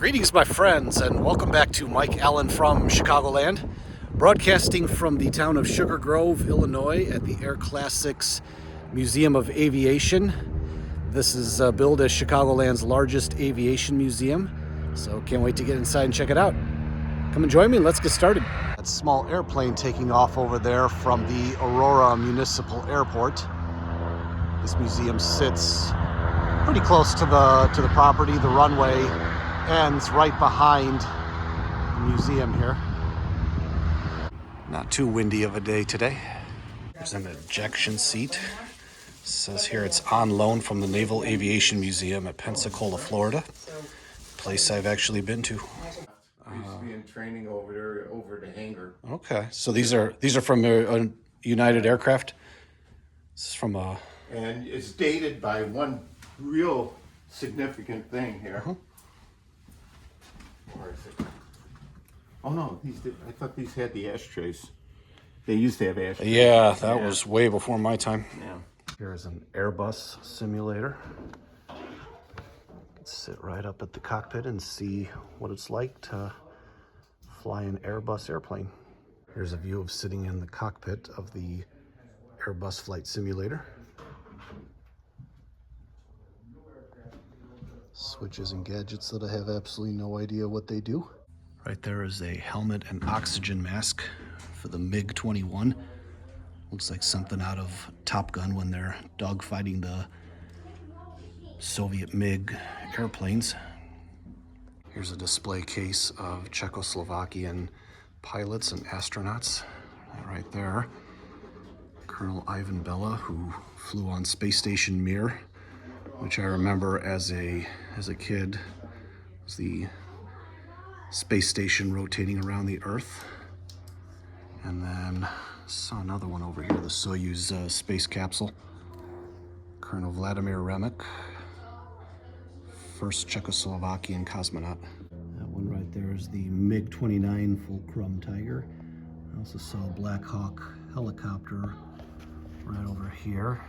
Greetings, my friends, and welcome back to Mike Allen from Chicagoland, broadcasting from the town of Sugar Grove, Illinois, at the Air Classics Museum of Aviation. This is billed as Chicagoland's largest aviation museum, so can't wait to get inside and check it out. Come and join me, and let's get started. That small airplane taking off over there from the Aurora Municipal Airport. This museum sits pretty close to the property. The runway ends right behind the museum here. Not too windy of a day today. There's an ejection seat. It says here it's on loan from the Naval Aviation Museum at Pensacola, Florida. Place I've actually been to. I used to be in training over there, over the hangar. Okay, so these are from a United aircraft. This is from a. And it's dated by one real significant thing here. Where is it? Oh no, I thought these had the ashtrays. They used to have ashtrays. Yeah, that was way before my time. Yeah. Here's an Airbus simulator. Sit right up at the cockpit and see what it's like to fly an Airbus airplane. Here's a view of sitting in the cockpit of the Airbus flight simulator. Switches and gadgets that I have absolutely no idea what they do. Right there is a helmet and oxygen mask for the MiG-21. Looks like something out of Top Gun when they're dogfighting the Soviet MiG airplanes. Here's a display case of Czechoslovakian pilots and astronauts. Right there, Colonel Ivan Bella, who flew on Space Station Mir, which I remember as a kid, was the space station rotating around the Earth. And then saw another one over here, the Soyuz space capsule. Colonel Vladimir Remek, first Czechoslovakian cosmonaut. That one right there is the MiG-29 Fulcrum Tiger. I also saw a Black Hawk helicopter right over here.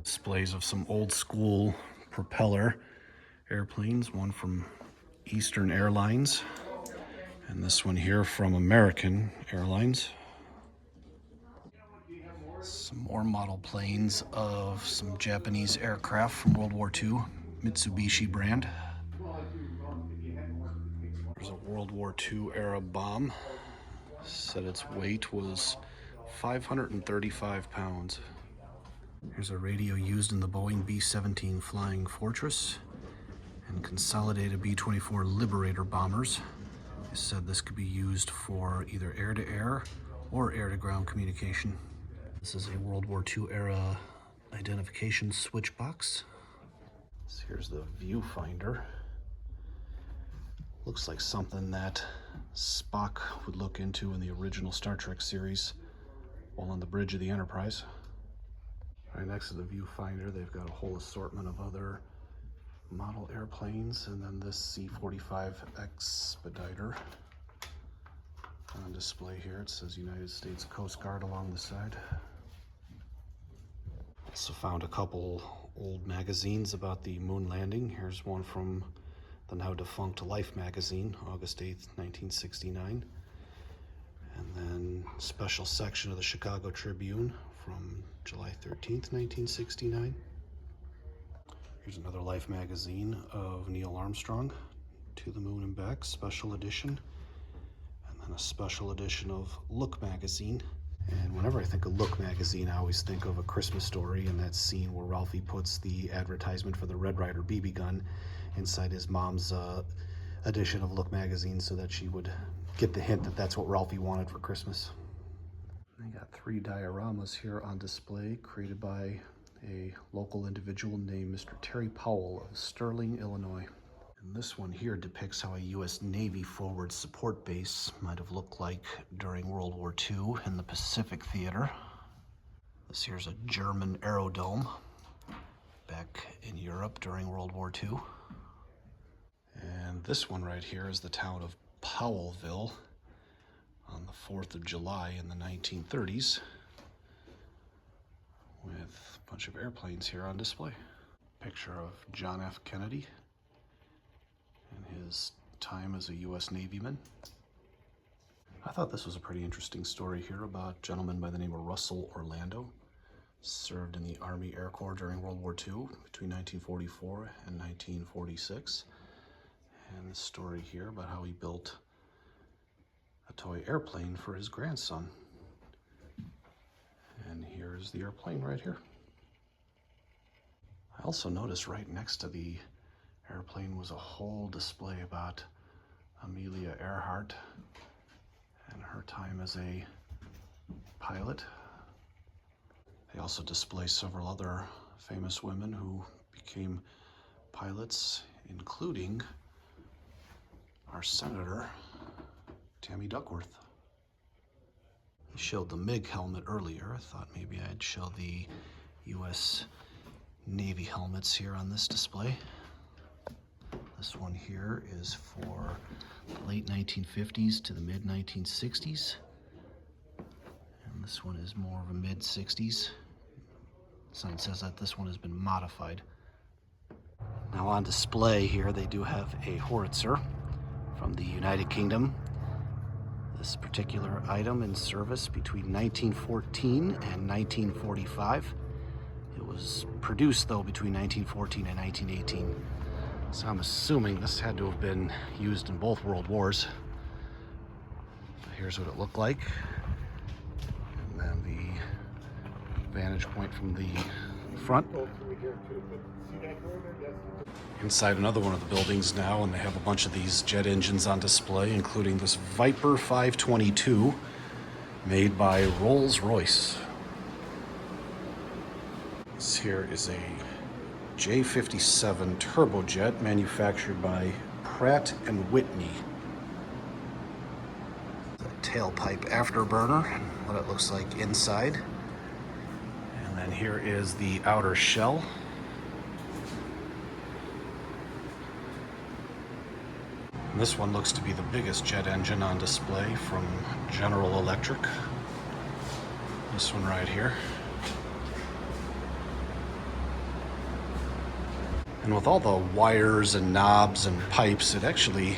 Displays of some old school propeller airplanes, one from Eastern Airlines, and this one here from American Airlines. Some more model planes of some Japanese aircraft from World War II, Mitsubishi brand. There's a World War II era bomb. Said its weight was 535 pounds. Here's a radio used in the Boeing B-17 Flying Fortress and consolidated B-24 Liberator bombers. They said this could be used for either air-to-air or air-to-ground communication. This is a World War II era identification switch box. So here's the viewfinder. Looks like something that Spock would look into in the original Star Trek series while on the bridge of the Enterprise. Right next to the viewfinder, they've got a whole assortment of other model airplanes, and then this C-45 Expediter on display here. It says United States Coast Guard along the side. Also found a couple old magazines about the moon landing. Here's one from the now defunct Life magazine, August 8th, 1969. And then special section of the Chicago Tribune from July 13th, 1969. Here's another Life magazine of Neil Armstrong, To the Moon and Back, special edition. And then a special edition of Look magazine. And whenever I think of Look magazine, I always think of A Christmas Story and that scene where Ralphie puts the advertisement for the Red Ryder BB gun inside his mom's edition of Look magazine so that she would get the hint that that's what Ralphie wanted for Christmas. I got 3 dioramas here on display created by a local individual named Mr. Terry Powell of Sterling, Illinois. And this one here depicts how a U.S. Navy forward support base might have looked like during World War II in the Pacific Theater. This here's a German aerodrome back in Europe during World War II. And this one right here is the town of Powellville on the 4th of July in the 1930s, with a bunch of airplanes here on display. Picture of John F. Kennedy and his time as a U.S. Navyman. I thought this was a pretty interesting story here about a gentleman by the name of Russell Orlando. Served in the Army Air Corps during World War II between 1944 and 1946. And this story here about how he built a toy airplane for his grandson. And here's the airplane right here. I also noticed right next to the airplane was a whole display about Amelia Earhart and her time as a pilot. They also display several other famous women who became pilots, including our Senator, Tammy Duckworth. He showed the MiG helmet earlier. I thought maybe I'd show the U.S. Navy helmets here on this display. This one here is for the late 1950s to the mid 1960s. And this one is more of a mid 60s. The sign says that this one has been modified. Now on display here, they do have a howitzer from the United Kingdom. This particular item in service between 1914 and 1945. It was produced though between 1914 and 1918. So I'm assuming this had to have been used in both World Wars. Here's what it looked like. And then the vantage point from the front. Inside another one of the buildings now, and they have a bunch of these jet engines on display, including this Viper 522 made by Rolls-Royce. This here is a J57 turbojet manufactured by Pratt & Whitney. The tailpipe afterburner, what it looks like inside. And then here is the outer shell. And this one looks to be the biggest jet engine on display from General Electric. This one right here. And with all the wires and knobs and pipes, it actually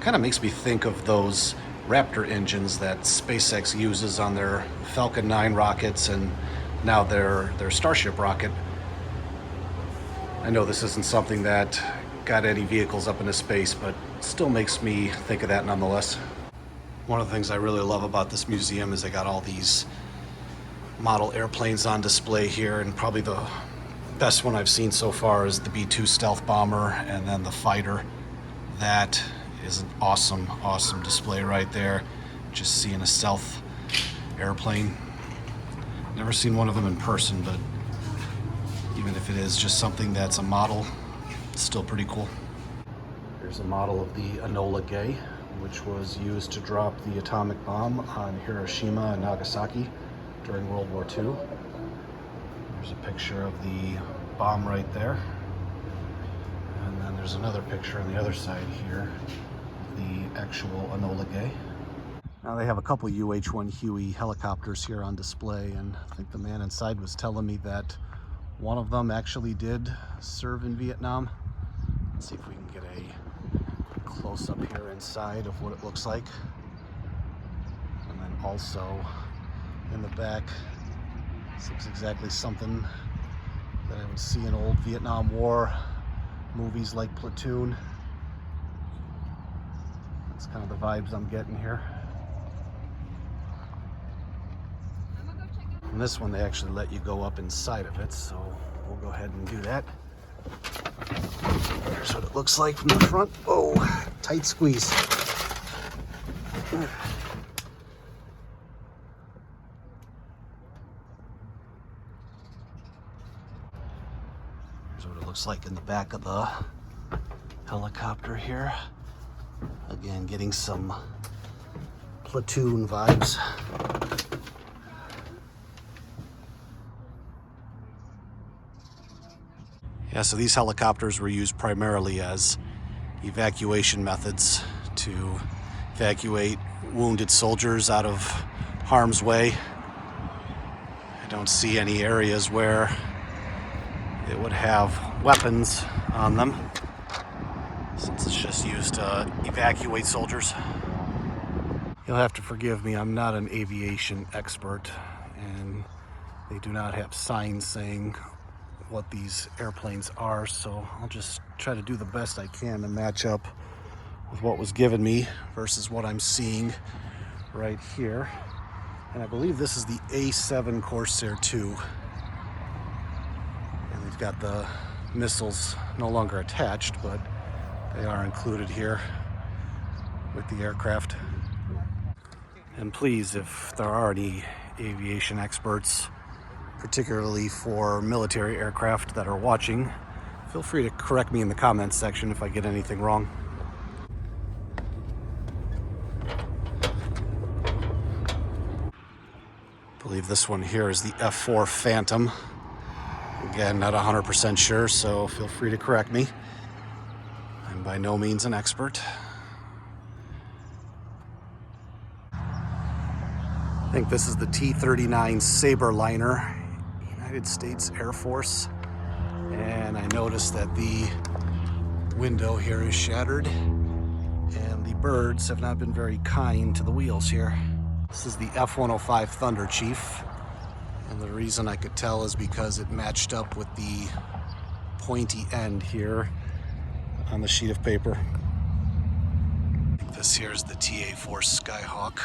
kind of makes me think of those Raptor engines that SpaceX uses on their Falcon 9 rockets and now their Starship rocket. I know this isn't something that got any vehicles up into space, but still makes me think of that nonetheless. One of the things I really love about this museum is they got all these model airplanes on display here, and probably the best one I've seen so far is the B-2 stealth bomber and then the fighter. That is an awesome display right there. Just seeing a stealth airplane. Never seen one of them in person, but even if it is just something that's a model, it's still pretty cool. Here's a model of the Enola Gay, which was used to drop the atomic bomb on Hiroshima and Nagasaki during World War II. There's a picture of the bomb right there. And then there's another picture on the other side here, the actual Enola Gay. Now they have a couple UH-1 Huey helicopters here on display, and I think the man inside was telling me that one of them actually did serve in Vietnam. Let's see if we can get a close-up here inside of what it looks like. And then also in the back, this looks exactly something that I would see in old Vietnam War movies like Platoon. That's kind of the vibes I'm getting here. And this one, they actually let you go up inside of it, so we'll go ahead and do that. Here's what it looks like from the front. Whoa, tight squeeze. Here's what it looks like in the back of the helicopter here. Again, getting some Platoon vibes. Yeah, so these helicopters were used primarily as evacuation methods to evacuate wounded soldiers out of harm's way. I don't see any areas where it would have weapons on them, since it's just used to evacuate soldiers. You'll have to forgive me, I'm not an aviation expert, and they do not have signs saying what these airplanes are, so I'll just try to do the best I can to match up with what was given me versus what I'm seeing right here. And I believe this is the A7 Corsair II. And they've got the missiles no longer attached, but they are included here with the aircraft. And please, if there are any aviation experts, particularly for military aircraft that are watching, feel free to correct me in the comments section if I get anything wrong. I believe this one here is the F4 Phantom. Again, not 100% sure, so feel free to correct me. I'm by no means an expert. I think this is the T-39 Saberliner, United States Air Force. And I noticed that the window here is shattered, and the birds have not been very kind to the wheels here. This is the F-105 Thunder Chief, and the reason I could tell is because it matched up with the pointy end here on the sheet of paper. I think this here is the TA-4 Skyhawk.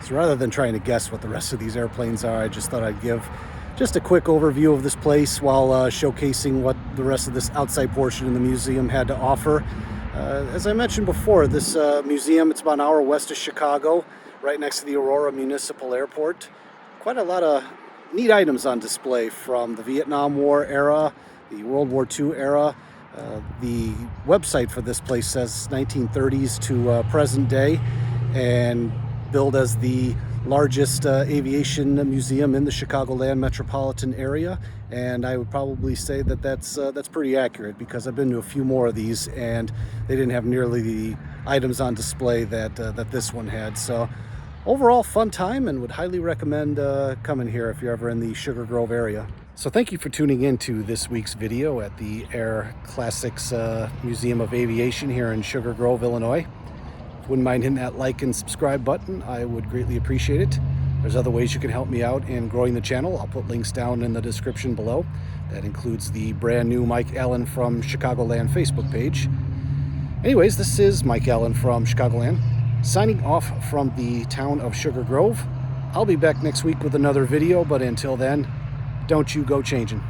So rather than trying to guess what the rest of these airplanes are, I just thought I'd give just a quick overview of this place while showcasing what the rest of this outside portion of the museum had to offer. As I mentioned before, this museum, it's about an hour west of Chicago, right next to the Aurora Municipal Airport. Quite a lot of neat items on display from the Vietnam War era, the World War II era. The website for this place says 1930s to present day, and billed as the largest aviation museum in the Chicagoland metropolitan area, and I would probably say that that's pretty accurate, because I've been to a few more of these and they didn't have nearly the items on display that this one had. So overall, fun time, and would highly recommend coming here if you're ever in the Sugar Grove area. So thank you for tuning in to this week's video at the Air Classics Museum of Aviation here in Sugar Grove, Illinois. Wouldn't mind hitting that like and subscribe button, I would greatly appreciate it. There's other ways you can help me out in growing the channel. I'll put links down in the description below. That includes the brand new Mike Allen from Chicagoland Facebook page. Anyways, this is Mike Allen from Chicagoland, signing off from the town of Sugar Grove. I'll be back next week with another video, but until then, don't you go changing.